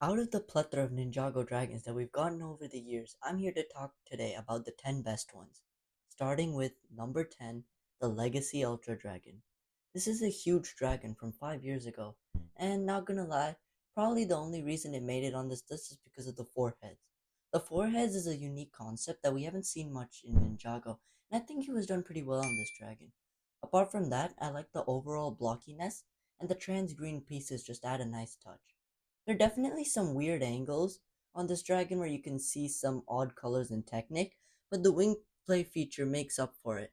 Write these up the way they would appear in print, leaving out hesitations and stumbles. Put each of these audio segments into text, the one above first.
Out of the plethora of Ninjago dragons that we've gotten over the years, I'm here to talk today about the 10 best ones. Starting with number 10, the Legacy Ultra Dragon. This is a huge dragon from 5 years ago, and not gonna lie, probably the only reason it made it on this list is because of the four heads. The four heads is a unique concept that we haven't seen much in Ninjago, and I think it was done pretty well on this dragon. Apart from that, I like the overall blockiness, and the trans green pieces just add a nice touch. There are definitely some weird angles on this dragon where you can see some odd colors and technique, but the wing play feature makes up for it.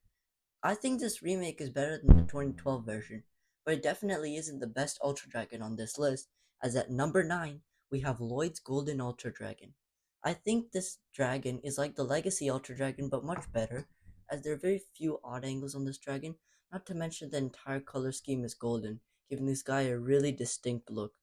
I think this remake is better than the 2012 version, but it definitely isn't the best Ultra Dragon on this list, as at number 9, we have Lloyd's Golden Ultra Dragon. I think this dragon is like the Legacy Ultra Dragon, but much better, as there are very few odd angles on this dragon, not to mention the entire color scheme is golden, giving this guy a really distinct look.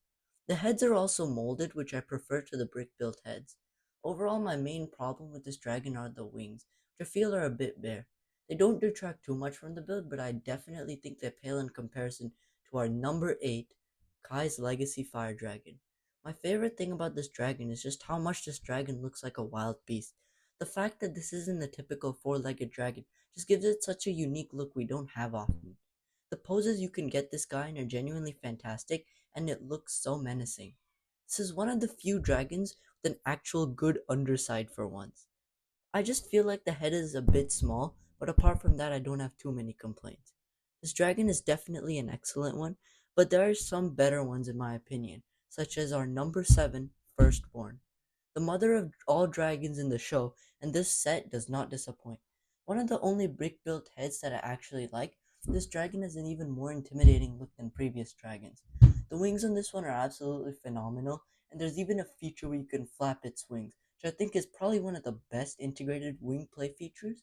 The heads are also molded, which I prefer to the brick built heads. Overall, my main problem with this dragon are the wings, which I feel are a bit bare. They don't detract too much from the build, but I definitely think they pale in comparison to our number 8, Kai's Legacy Fire Dragon. My favorite thing about this dragon is just how much this dragon looks like a wild beast. The fact that this isn't the typical four-legged dragon just gives it such a unique look we don't have often. The poses you can get this guy in are genuinely fantastic, and it looks so menacing. This is one of the few dragons with an actual good underside for once. I just feel like the head is a bit small, but apart from that, I don't have too many complaints. This dragon is definitely an excellent one, but there are some better ones in my opinion, such as our number 7, Firstborn, the mother of all dragons in the show, and this set does not disappoint. One of the only brick built heads that I actually like, this dragon has an even more intimidating look than previous dragons. The wings on this one are absolutely phenomenal, and there's even a feature where you can flap its wings, which I think is probably one of the best integrated wing play features.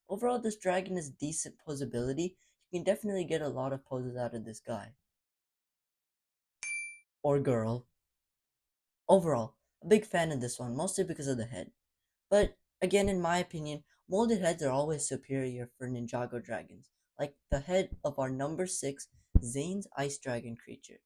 Overall, this dragon has decent posability. You can definitely get a lot of poses out of this guy. Or girl. Overall, a big fan of this one, mostly because of the head. But again, in my opinion, molded heads are always superior for Ninjago dragons, like the head of our number 6, Zane's Ice Dragon creature.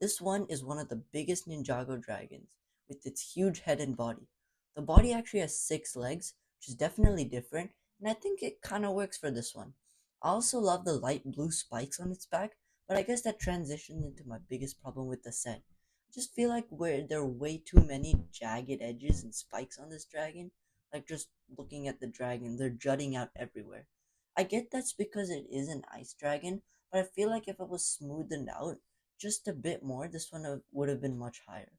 This one is one of the biggest Ninjago dragons, with its huge head and body. The body actually has 6 legs, which is definitely different, and I think it kinda works for this one. I also love the light blue spikes on its back, but I guess that transitions into my biggest problem with the set. I just feel like where there are way too many jagged edges and spikes on this dragon, like just looking at the dragon, they're jutting out everywhere. I get that's because it is an ice dragon, but I feel like if it was smoothened out just a bit more, this one would have been much higher.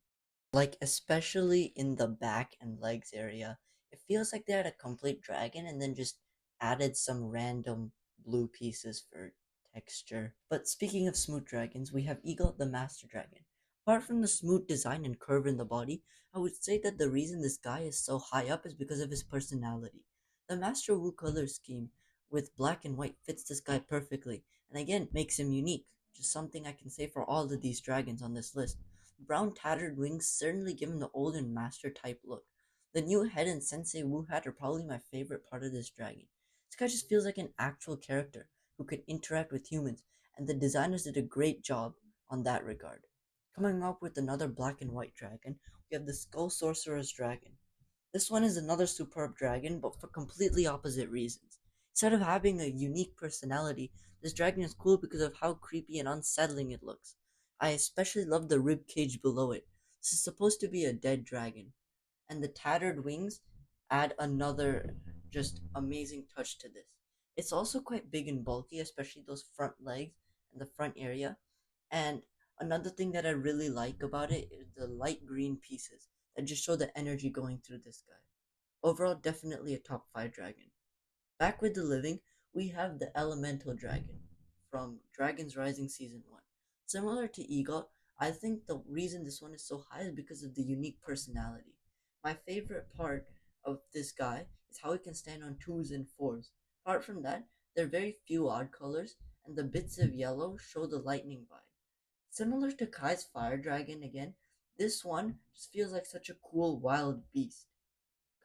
Like, especially in the back and legs area, it feels like they had a complete dragon and then just added some random blue pieces for texture. But speaking of smooth dragons, we have Eagle the Master Dragon. Apart from the smooth design and curve in the body, I would say that the reason this guy is so high up is because of his personality. The Master Wu color scheme with black and white fits this guy perfectly, and again makes him unique, which is something I can say for all of these dragons on this list. Brown tattered wings certainly give him the old and master type look. The new head and Sensei Wu hat are probably my favorite part of this dragon. This guy just feels like an actual character who can interact with humans, and the designers did a great job on that regard. Coming up with another black and white dragon, we have the Skull Sorcerer's Dragon. This one is another superb dragon, but for completely opposite reasons. Instead of having a unique personality, this dragon is cool because of how creepy and unsettling it looks. I especially love the rib cage below it. This is supposed to be a dead dragon, and the tattered wings add another just amazing touch to this. It's also quite big and bulky, especially those front legs and the front area. And another thing that I really like about it is the light green pieces that just show the energy going through this guy. Overall, definitely a top 5 dragon. Back with the living, we have the Elemental Dragon from Dragon's Rising Season 1. Similar to Eagle, I think the reason this one is so high is because of the unique personality. My favorite part of this guy is how he can stand on 2s and 4s. Apart from that, there are very few odd colors, and the bits of yellow show the lightning vibe. Similar to Kai's Fire Dragon again, this one just feels like such a cool wild beast.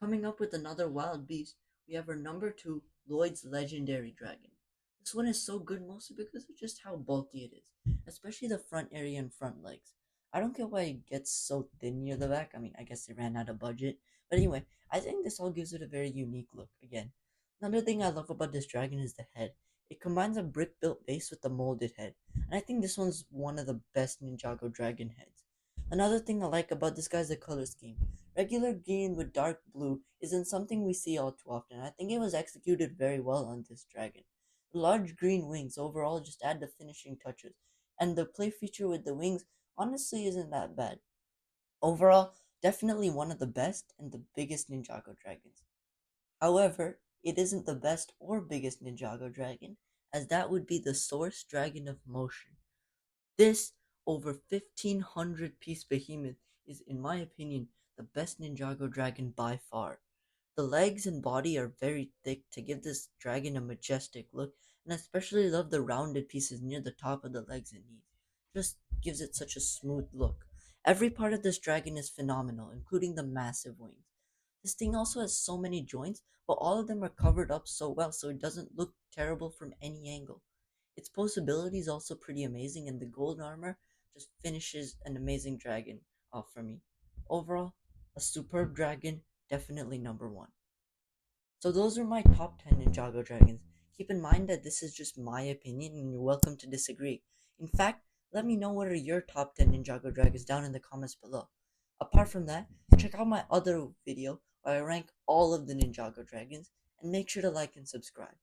Coming up with another wild beast, we have our number 2, Lloyd's Legendary Dragon. This one is so good mostly because of just how bulky it is, especially the front area and front legs. I don't get why it gets so thin near the back. I mean, I guess they ran out of budget. But anyway, I think this all gives it a very unique look. Again, another thing I love about this dragon is the head. It combines a brick built base with a molded head, and I think this one's one of the best Ninjago dragon heads. Another thing I like about this guy is the color scheme. Regular green with dark blue isn't something we see all too often. I think it was executed very well on this dragon. The large green wings overall just add the finishing touches, and the play feature with the wings honestly isn't that bad. Overall, definitely one of the best and the biggest Ninjago dragons. However, it isn't the best or biggest Ninjago dragon, as that would be the Source Dragon of Motion. This over 1500 piece behemoth is, in my opinion, the best Ninjago dragon by far. The legs and body are very thick to give this dragon a majestic look, and I especially love the rounded pieces near the top of the legs and knees. Just gives it such a smooth look. Every part of this dragon is phenomenal, including the massive wings. This thing also has so many joints, but all of them are covered up so well so it doesn't look terrible from any angle. Its posability is also pretty amazing, and the gold armor just finishes an amazing dragon off for me. Overall, a superb dragon, definitely number one. So those are my top 10 Ninjago dragons. Keep in mind that this is just my opinion and you're welcome to disagree. In fact, let me know what are your top 10 Ninjago dragons down in the comments below. Apart from that, check out my other video where I rank all of the Ninjago dragons and make sure to like and subscribe.